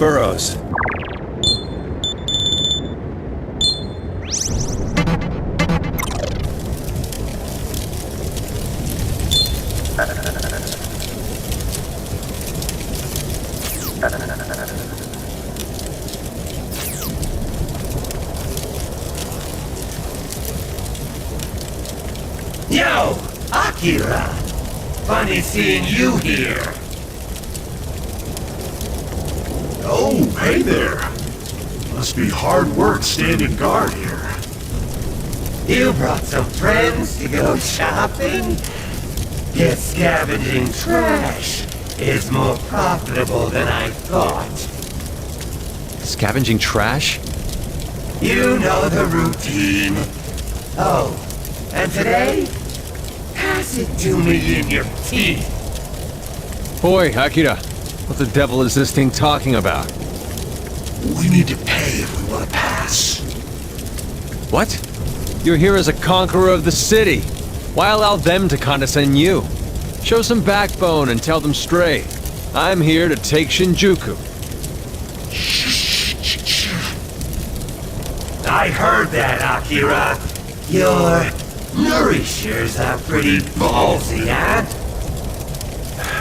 burrows. Yo, Akira! Funny seeing you here. Oh, hey there. Must be hard work standing guard here. You brought some friends to go shopping? Guess scavenging trash is more profitable than I thought. Scavenging trash? You know the routine. Oh, and today? Pass it to me in your teeth. Boy, Akira, what the devil is this thing talking about? We need to pay if we want to pass. What? You're here as a conqueror of the city. Why allow them to condescend you? Show some backbone and tell them straight. I'm here to take Shinjuku. I heard that, Akira. Your nourishers are pretty ballsy, huh?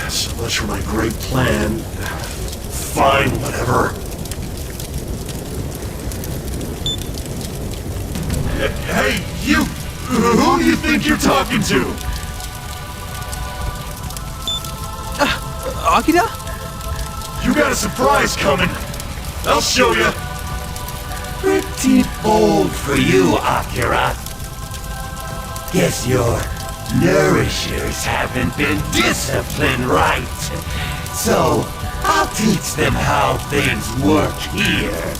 So much for my great plan. Fine, whatever. Hey, you! Who do you think you're talking to? Akira? You got a surprise coming. I'll show you. Pretty bold for you, Akira. Guess your nourishers haven't been disciplined right. So, I'll teach them how things work here.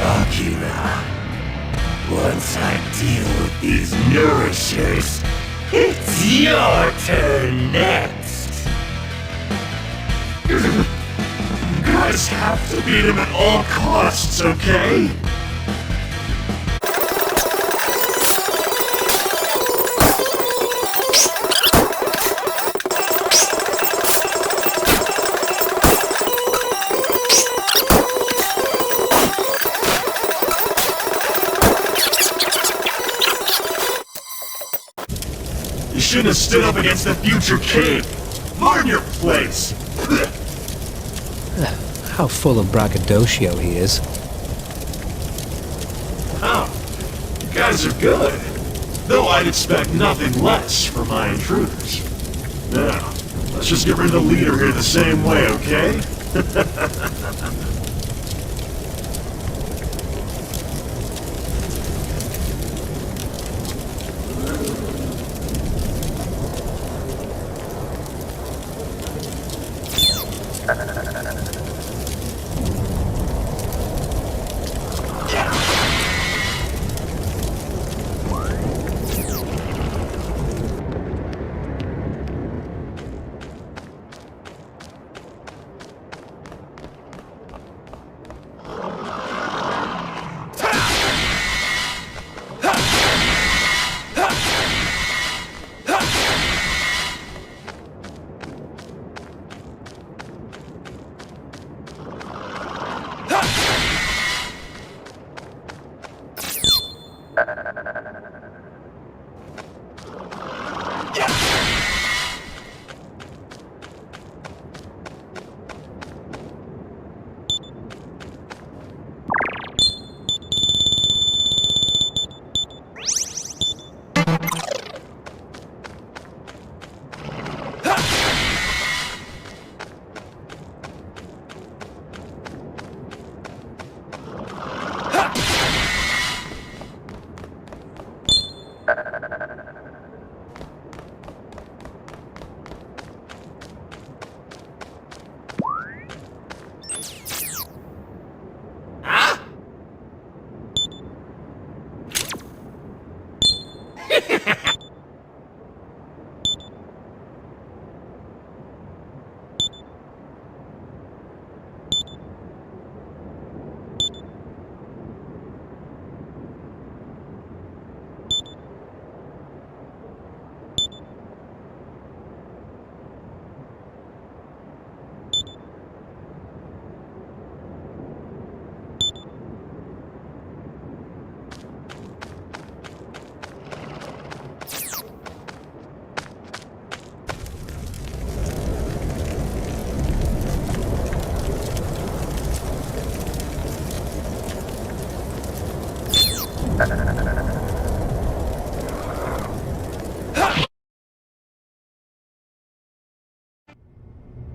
Akira, once I deal with these nourishers, it's your turn next. You guys have to beat him at all costs, okay? You shouldn't have stood up against the future king. Learn your place. How full of braggadocio he is. Oh, you guys are good. Though I'd expect nothing less from my intruders. Now, let's just get rid of the leader here the same way, okay?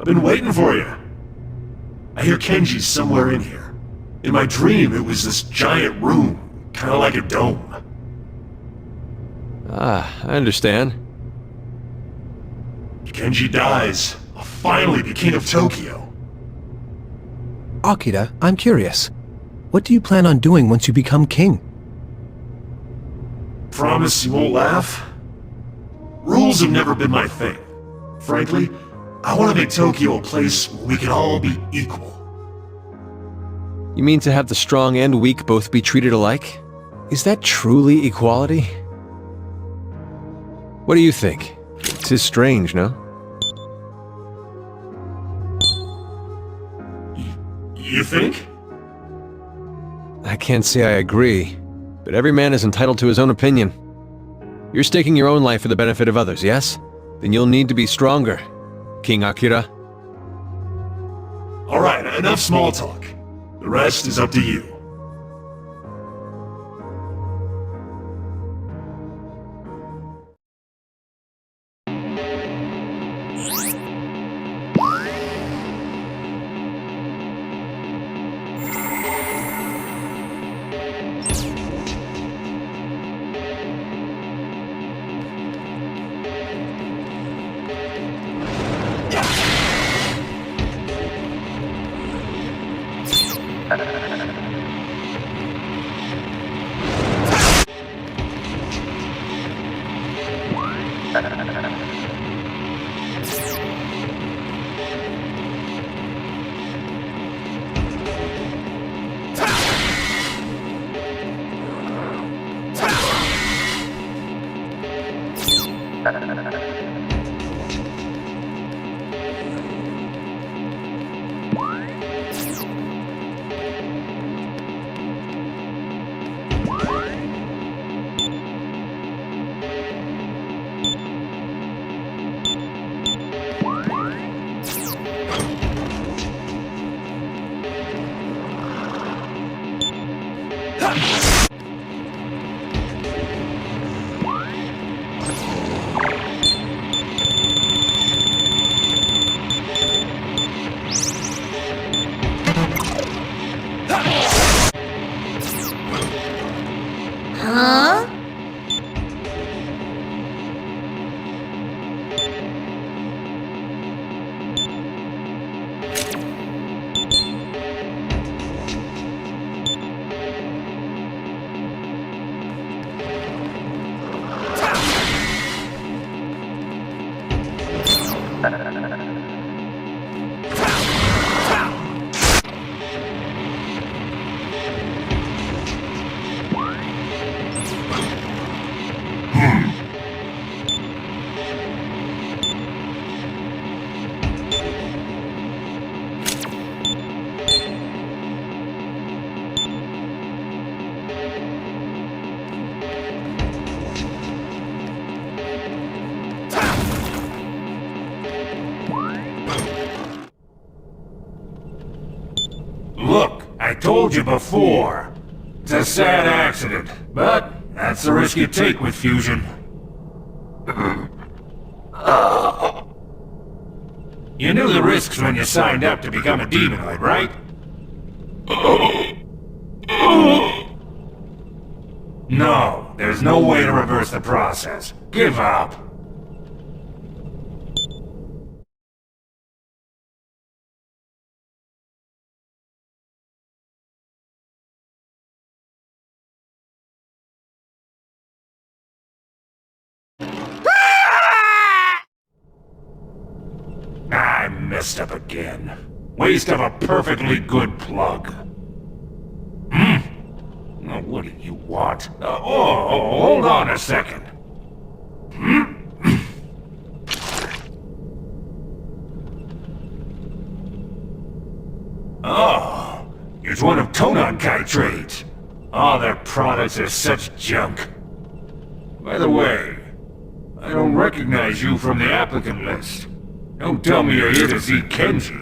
I've been waiting for you. I hear Kenji's somewhere in here. In my dream, it was this giant room, kind of like a dome. Ah, I understand. Kenji dies. I'll finally be king of Tokyo. Akira, I'm curious. What do you plan on doing once you become king? Promise you won't laugh? Rules have never been my thing. Frankly, I want to make Tokyo a place where we can all be equal. You mean to have the strong and weak both be treated alike? Is that truly equality? What do you think? 'Tis strange, no? You think? I can't say I agree, but every man is entitled to his own opinion. You're staking your own life for the benefit of others, yes? Then you'll need to be stronger, King Akira. Alright, enough small talk. The rest is up to you. Look, I told you before. It's a sad accident, but that's the risk you take with fusion. You knew the risks when you signed up to become a demonoid, right? No, there's no way to reverse the process. Give up. I messed up again. Waste of a perfectly good plug. Oh, what do you want? Hold on a second. Oh, it's one of Tonankai trades. All their products are such junk. By the way, I don't recognize you from the applicant list. Don't tell me you're here to see Kenji.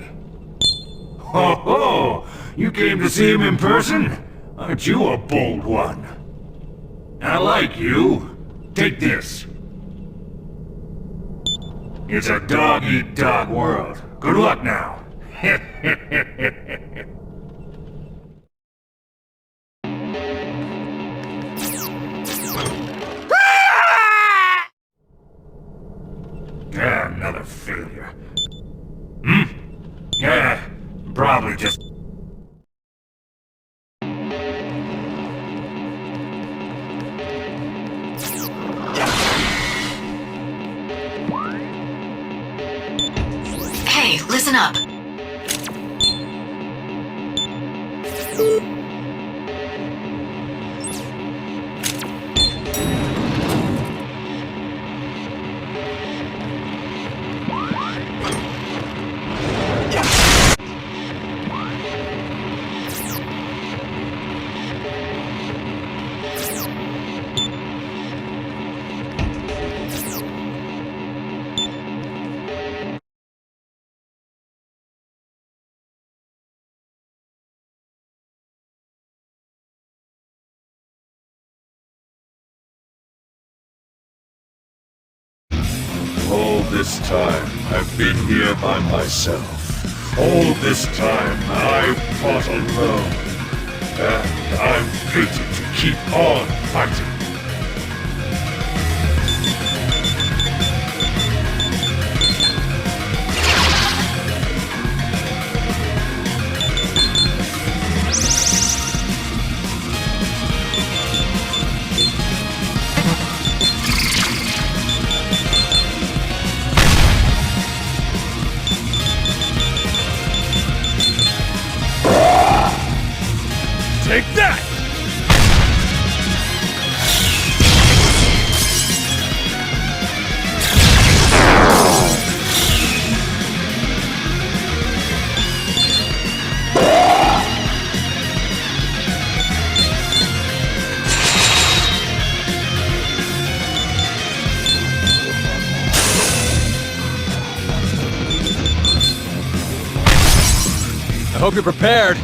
Ho ho! You came to see him in person? Aren't you a bold one? I like you. Take this. It's a dog-eat-dog world. Good luck now. Another failure. Yeah, probably just... Hey, listen up. All this time, I've been here by myself. All this time, I've fought alone. And I'm fated to keep on fighting. Take that! I hope you're prepared.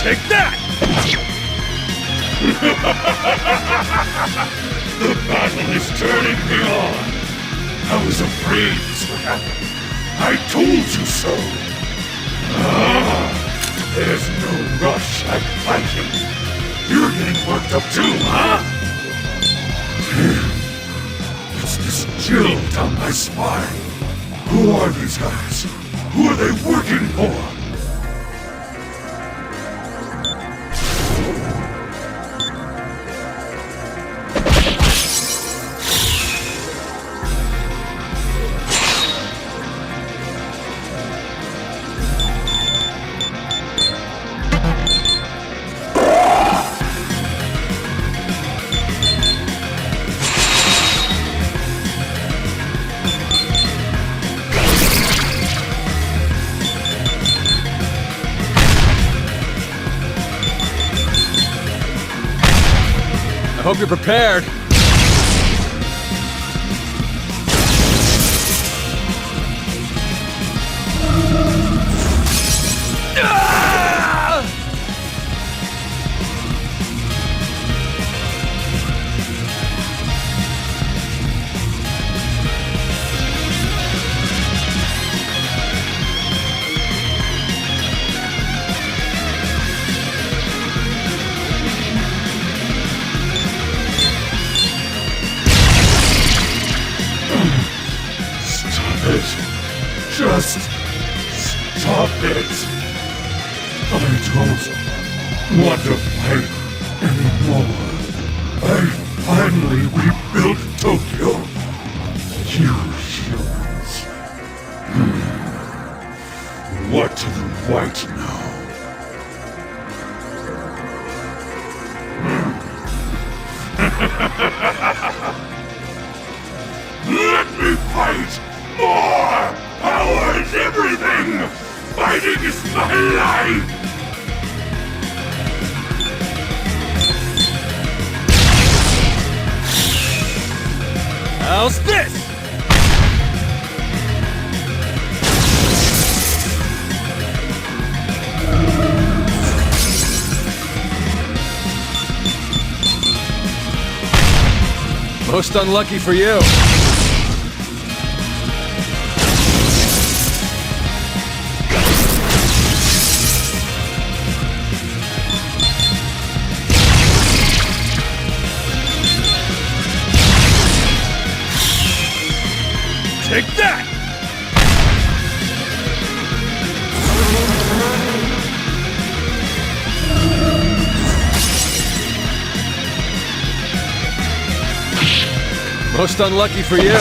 Take that! The battle is turning me on. I was afraid this would happen. I told you so. There's no rush like fighting. You're getting worked up too, huh? It's this chill down my spine. Who are these guys? Who are they working for? I hope you're prepared. Just stop it. I don't want to fight anymore. I finally rebuilt Tokyo. You humans. What do the White know? Let me fight! More! Power is everything! Fighting is my life! How's this? Most unlucky for you. Take that! Most unlucky for you.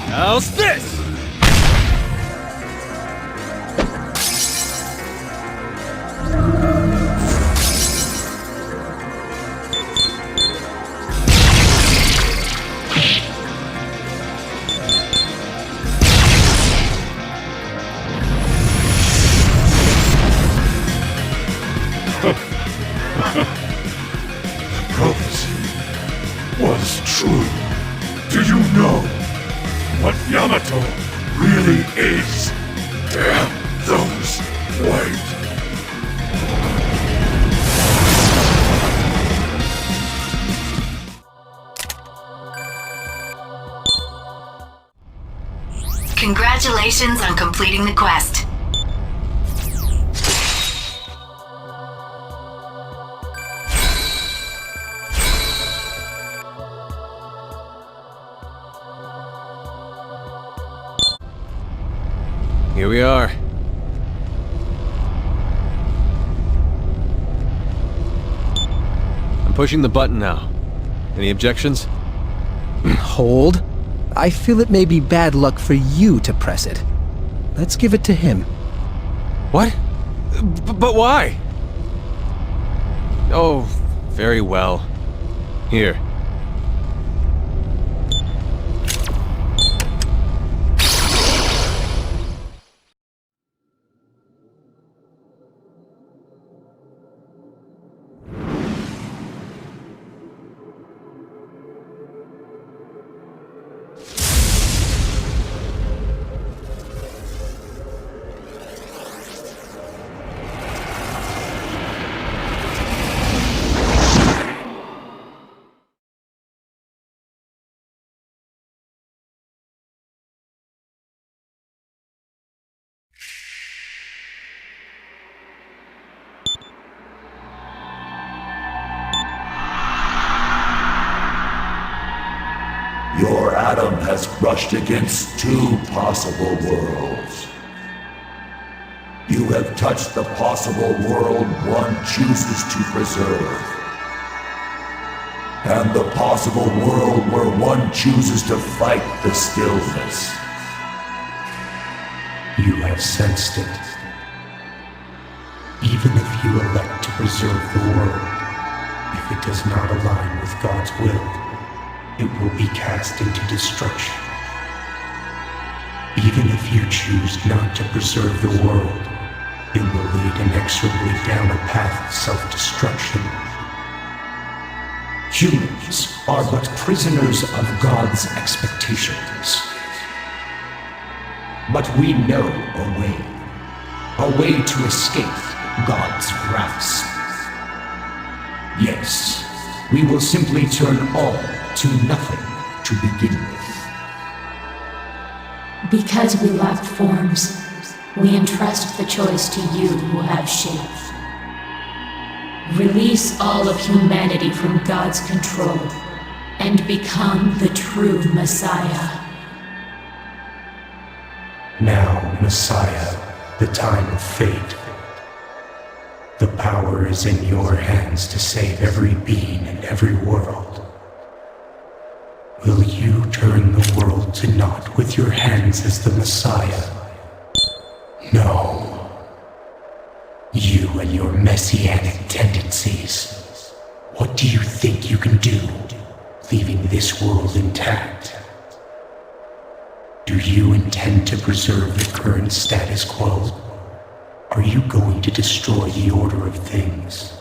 How's this? Prophecy was true. Do you know what Yamato really is? Damn those White. Congratulations on completing the quest. Here we are. I'm pushing the button now. Any objections? Hold. I feel it may be bad luck for you to press it. Let's give it to him. What? But why? Oh, very well. Here. Your atom has brushed against two possible worlds. You have touched the possible world one chooses to preserve. And the possible world where one chooses to fight the stillness. You have sensed it. Even if you elect to preserve the world, if it does not align with God's will, it will be cast into destruction. Even if you choose not to preserve the world, it will lead inexorably down a path of self-destruction. Humans are but prisoners of God's expectations. But we know a way to escape God's grasp. Yes, we will simply turn all to nothing to begin with. Because we lack forms, we entrust the choice to you who have shape. Release all of humanity from God's control and become the true Messiah. Now, Messiah, the time of fate. The power is in your hands to save every being and every world. Will you turn the world to naught with your hands as the Messiah? No. You and your messianic tendencies. What do you think you can do, leaving this world intact? Do you intend to preserve the current status quo? Are you going to destroy the order of things?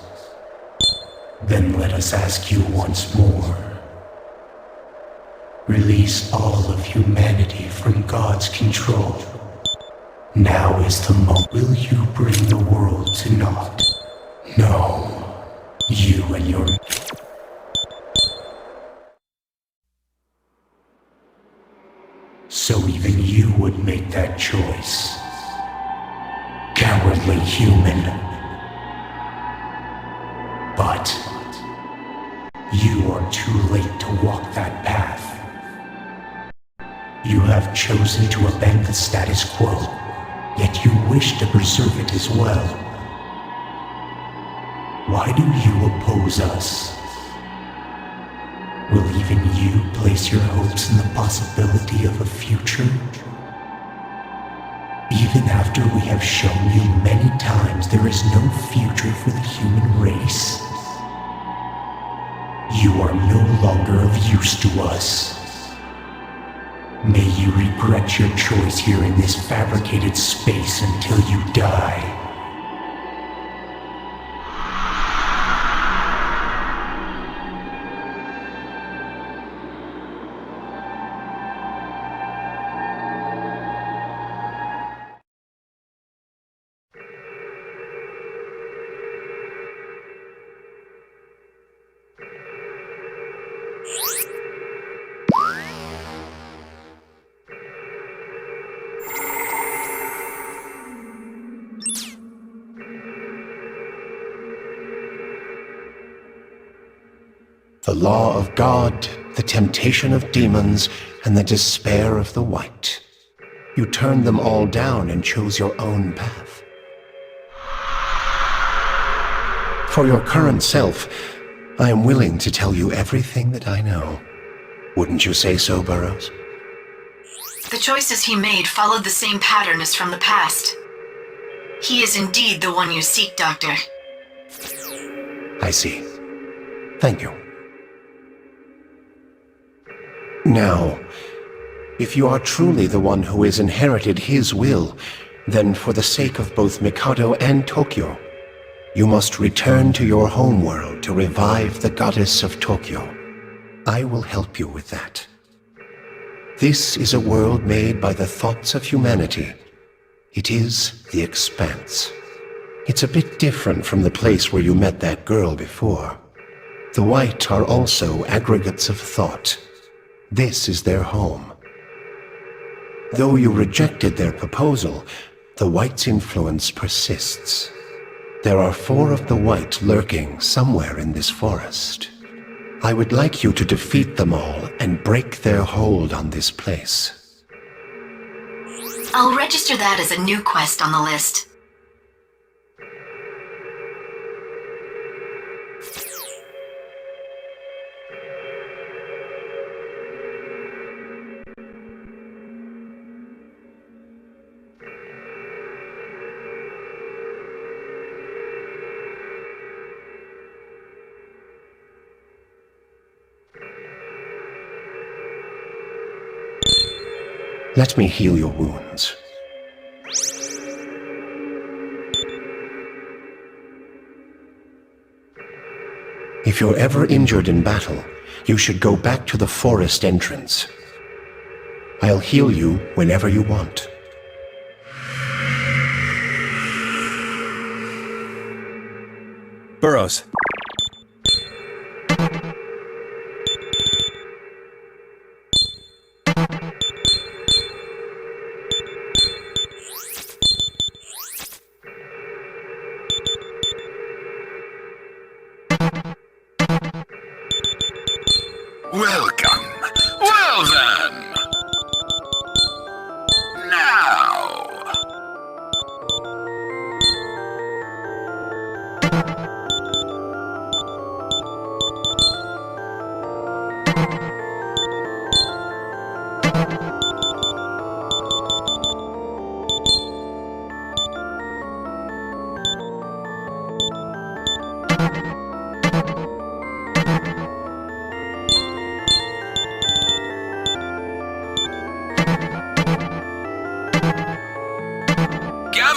Then let us ask you once more. Release all of humanity from God's control. Now is the moment. Will you bring the world to naught? No. You and your... So even you would make that choice. Cowardly human. But you are too late to walk that path. You have chosen to upend the status quo, yet you wish to preserve it as well. Why do you oppose us? Will even you place your hopes in the possibility of a future? Even after we have shown you many times there is no future for the human race, you are no longer of use to us. May you regret your choice here in this fabricated space until you die. The law of God, the temptation of demons, and the despair of the white. You turned them all down and chose your own path. For your current self, I am willing to tell you everything that I know. Wouldn't you say so, Burroughs? The choices he made followed the same pattern as from the past. He is indeed the one you seek, Doctor. I see. Thank you. Now, if you are truly the one who has inherited his will, then for the sake of both Mikado and Tokyo, you must return to your homeworld to revive the goddess of Tokyo. I will help you with that. This is a world made by the thoughts of humanity. It is the Expanse. It's a bit different from the place where you met that girl before. The white are also aggregates of thought. This is their home. Though you rejected their proposal, the white's influence persists. There are 4 of the white lurking somewhere in this forest. I would like you to defeat them all and break their hold on this place. I'll register that as a new quest on the list. Let me heal your wounds. If you're ever injured in battle, you should go back to the forest entrance. I'll heal you whenever you want. Burroughs. Welcome. Well then. Now.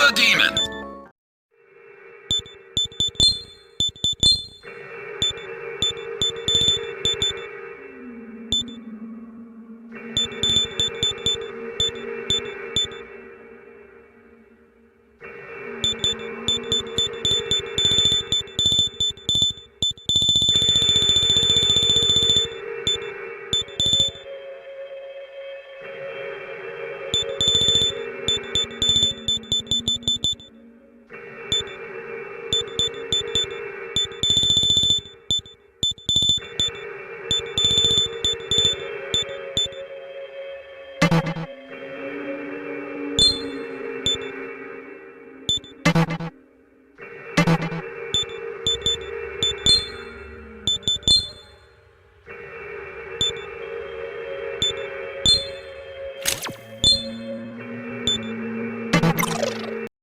the demon!